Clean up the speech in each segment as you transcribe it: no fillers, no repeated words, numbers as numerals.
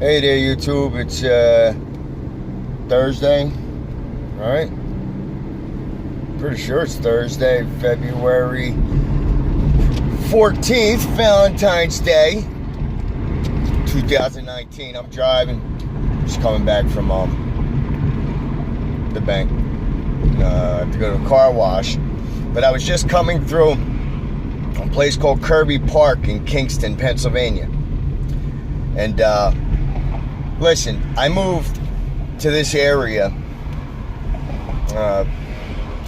Hey there, YouTube. It's Thursday, right? Pretty sure it's Thursday, February 14th, Valentines Day, 2019. I'm driving, just coming back from the bank. I have to go to a car wash, but I was just coming through a place called Kirby Park in Kingston, Pennsylvania, and listen, I moved to this area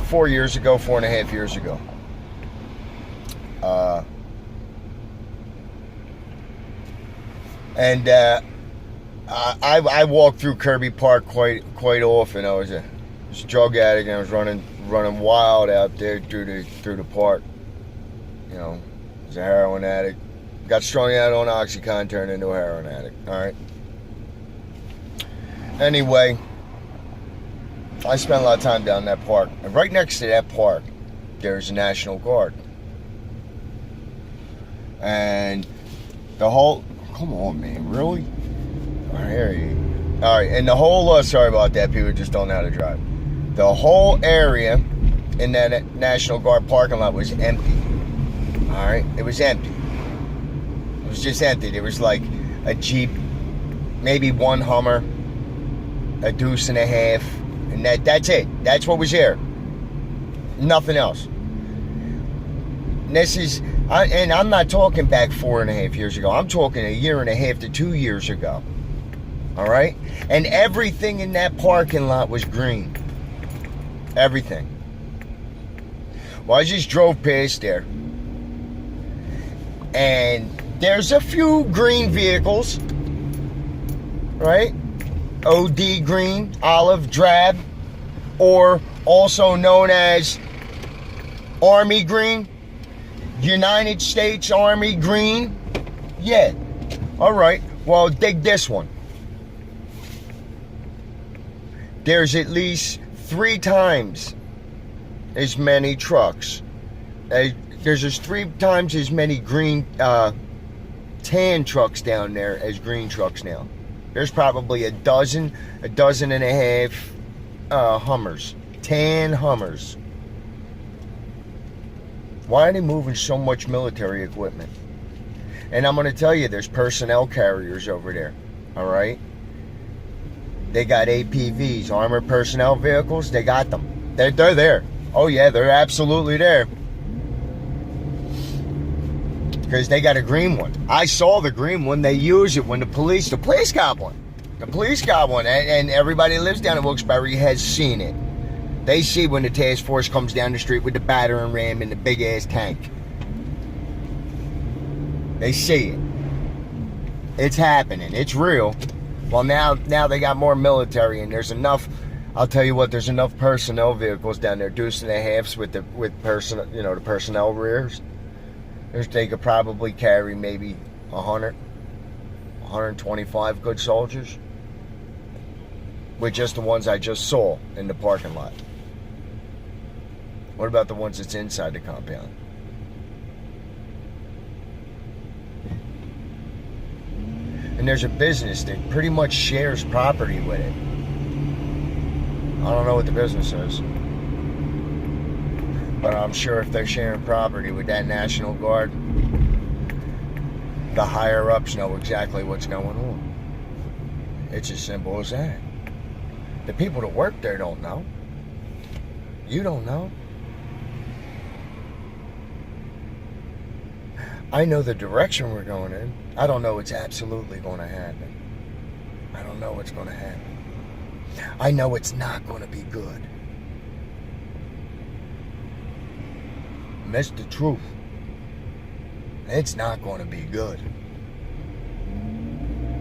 4 years ago, 4.5 years ago. I walked through Kirby Park quite often. I was a drug addict, and I was running wild out there through the park. You know, I was a heroin addict. Got strung out on OxyContin, turned into a heroin addict. All right. Anyway, I spent a lot of time down in that park. And right next to that park, there's a National Guard. And the whole... Come on, man. Really? All right, and the whole... sorry about that. People just don't know how to drive. The whole area in that National Guard parking lot was empty. All right? It was empty. It was just empty. There was like a Jeep, maybe one Hummer, a deuce and a half, and that's it. That's what was there. Nothing else. And and I'm not talking back 4.5 years ago. I'm talking 1.5 to 2 years ago. All right? And everything in that parking lot was green. Everything. Well, I just drove past there, and there's a few green vehicles, right? OD green, olive drab, or also known as Army green, United States Army green. Yeah. All right. Well, dig this one. There's at least 3 times as many trucks. There's just 3 times as many green, tan trucks down there as green trucks now. There's probably a dozen and a half Hummers, tan Hummers. Why are they moving so much military equipment? And I'm going to tell you, there's personnel carriers over there, all right? They got APVs, armored personnel vehicles. They got them. They're there. Oh, yeah, they're absolutely there. Because they got a green one. I saw the green one. They use it when the police got one. The police got one. And everybody that lives down in Wilkes-Barre has seen it. They see when the task force comes down the street with the battering ram and the big ass tank. They see it. It's happening. It's real. Well, now they got more military, and there's enough. I'll tell you what. There's enough personnel vehicles down there, deuce and a halves with the personnel rears. They could probably carry maybe 100, 125 good soldiers, with just the ones I just saw in the parking lot. What about the ones that's inside the compound? And there's a business that pretty much shares property with it. I don't know what the business is, but I'm sure if they're sharing property with that National Guard, the higher ups know exactly what's going on. It's as simple as that. The people that work there don't know. You don't know. I know the direction we're going in. I don't know what's absolutely going to happen. I don't know what's going to happen. I know it's not going to be good. And that's the truth. It's not going to be good.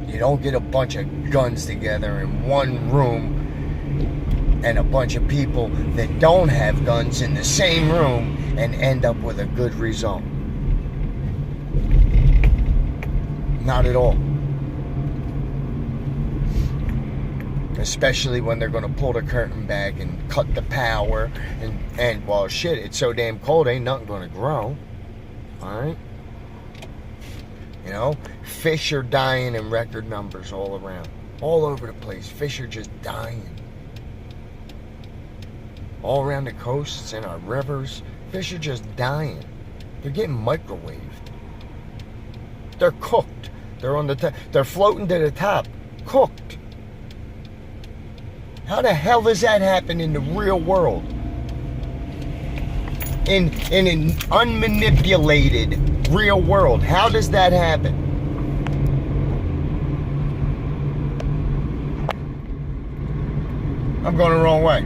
You don't get a bunch of guns together in one room and a bunch of people that don't have guns in the same room and end up with a good result. Not at all. Especially when they're going to pull the curtain back and cut the power. And well, shit, it's so damn cold, ain't nothing going to grow. Alright? You know, fish are dying in record numbers all around, all over the place. Fish are just dying. All around the coasts and our rivers, fish are just dying. They're getting microwaved. They're cooked. They're on the top. They're floating to the top, cooked. How the hell does that happen in the real world? In an unmanipulated real world, how does that happen? I'm going the wrong way.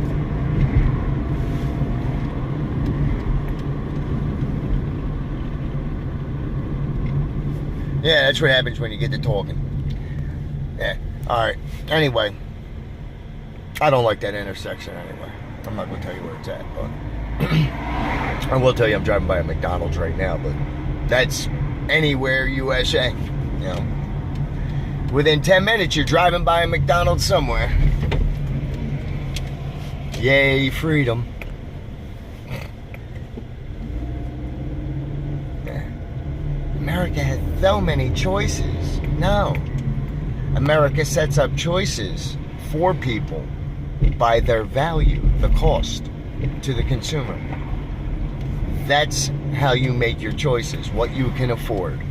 Yeah, that's what happens when you get to talking. Yeah, alright. Anyway, I don't like that intersection anyway. I'm not going to tell you where it's at, but I will tell you I'm driving by a McDonald's right now, but that's anywhere USA. You know, within 10 minutes, you're driving by a McDonald's somewhere. Yay, freedom. America has so many choices. No. America sets up choices for people by their value, the cost to the consumer. That's how you make your choices, what you can afford.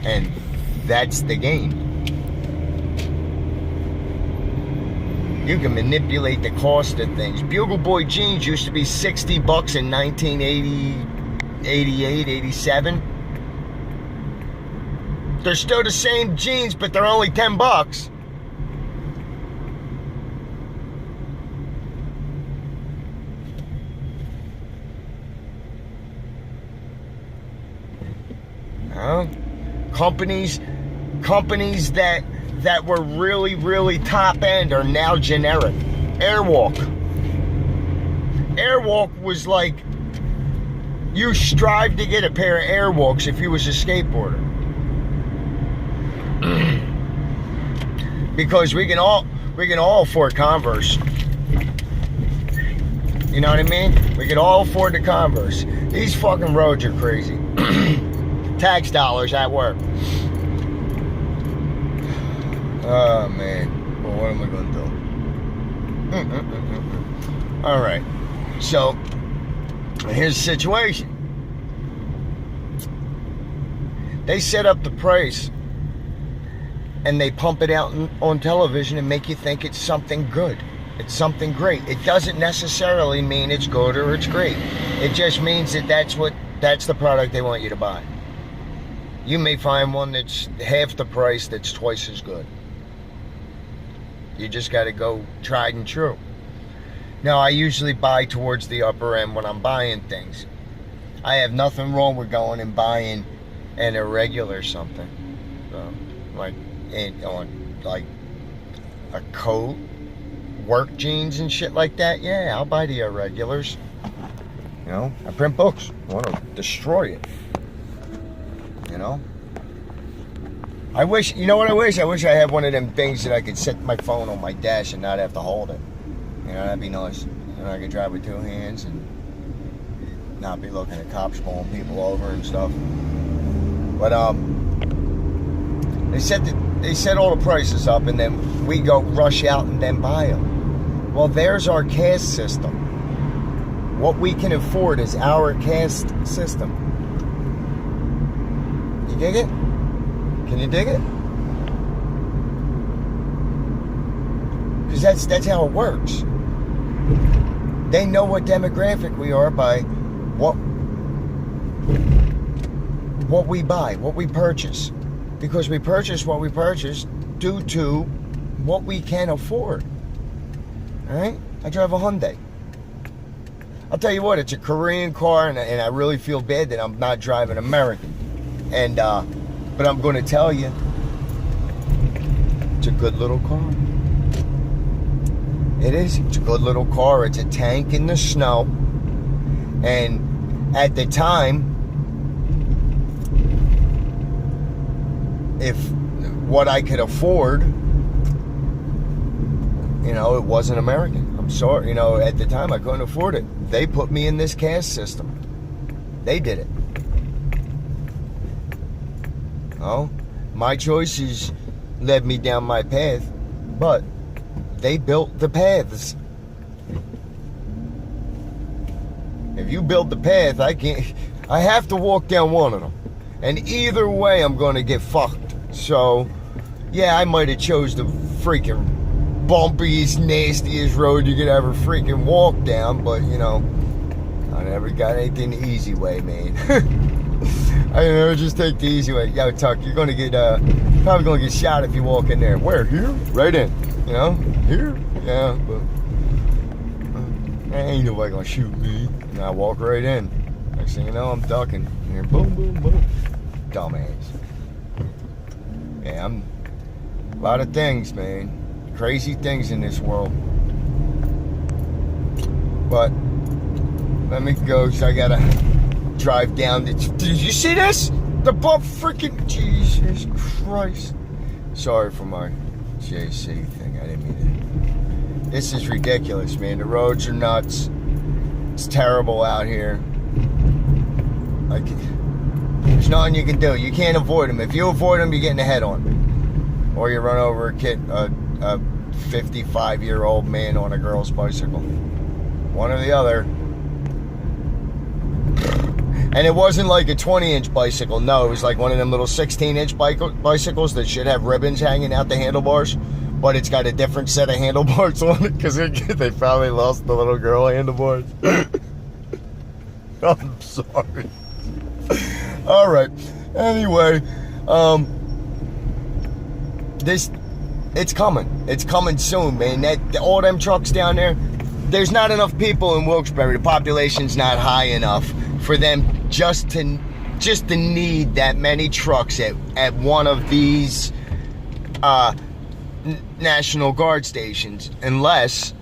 And that's the game. You can manipulate the cost of things. Bugle Boy jeans used to be $60 in 1980, 88, 87. They're still the same jeans, but they're only $10. Companies that were really top end are now generic. Airwalk was like, you strive to get a pair of Airwalks if you was a skateboarder. Because we can all afford Converse. You know what I mean? We can all afford the Converse. These fucking roads are crazy. Tax dollars at work. Oh man. Well, what am I gonna do? Alright. So here's the situation. They set up the price and they pump it out on television and make you think it's something good. It's something great. It doesn't necessarily mean it's good or it's great. It just means that that's the product they want you to buy. You may find one that's half the price that's twice as good. You just got to go tried and true. Now, I usually buy towards the upper end when I'm buying things. I have nothing wrong with going and buying an irregular something. Like a coat, work jeans and shit like that. Yeah, I'll buy the irregulars. You know, I print books. I want to destroy it. You know? You know what I wish? I wish I had one of them things that I could set my phone on my dash and not have to hold it. You know, that'd be nice. And I could drive with two hands and not be looking at cops pulling people over and stuff. But, they set all the prices up and then we go rush out and then buy them. Well, there's our caste system. What we can afford is our caste system. You dig it? Can you dig it? Because that's how it works. They know what demographic we are by what we buy, what we purchase. Because we purchase what we purchase due to what we can afford. Alright? I drive a Hyundai. I'll tell you what, it's a Korean car, and I really feel bad that I'm not driving American. And but I'm going to tell you, it's a good little car. It is. It's a good little car. It's a tank in the snow. And at the time, if what I could afford, you know, it wasn't American. I'm sorry. You know, at the time, I couldn't afford it. They put me in this caste system. They did it. Oh, my choices led me down my path, but they built the paths. If you build the path, I have to walk down one of them. And either way, I'm going to get fucked. So, yeah, I might have chose the freaking bumpiest, nastiest road you could ever freaking walk down, but, you know, I never got anything the easy way, man. I never just take the easy way. Yo, Tuck, you're going to get, probably going to get shot if you walk in there. Where? Here? Right in. You know? Here? Yeah, but ain't nobody going to shoot me. And I walk right in. Next thing you know, I'm ducking. And boom, boom, boom. Dumbass. Yeah, I'm a lot of things, man. Crazy things in this world. But let me go, because I gotta drive down. Did you see this? The bump freaking Jesus Christ. Sorry for my JC thing. I didn't mean to. This is ridiculous, man. The roads are nuts. It's terrible out here. There's nothing you can do. You can't avoid them. If you avoid them, you're getting a head on. Or you run over a kid, a 55-year-old man on a girl's bicycle. One or the other. And it wasn't like a 20-inch bicycle. No, it was like one of them little 16-inch bicycles that should have ribbons hanging out the handlebars. But it's got a different set of handlebars on it because they probably lost the little girl handlebars. I'm sorry. All right. Anyway, it's coming. It's coming soon, man. All them trucks down there, there's not enough people in Wilkes-Barre. The population's not high enough for them just to need that many trucks at one of these National Guard stations, unless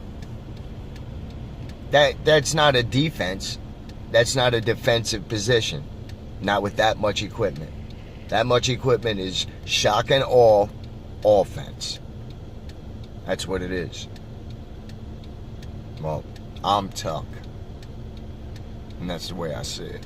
that's not a defense. That's not a defensive position. Not with that much equipment. That much equipment is shock and awe offense. That's what it is. Well, I'm Tuck. And that's the way I see it.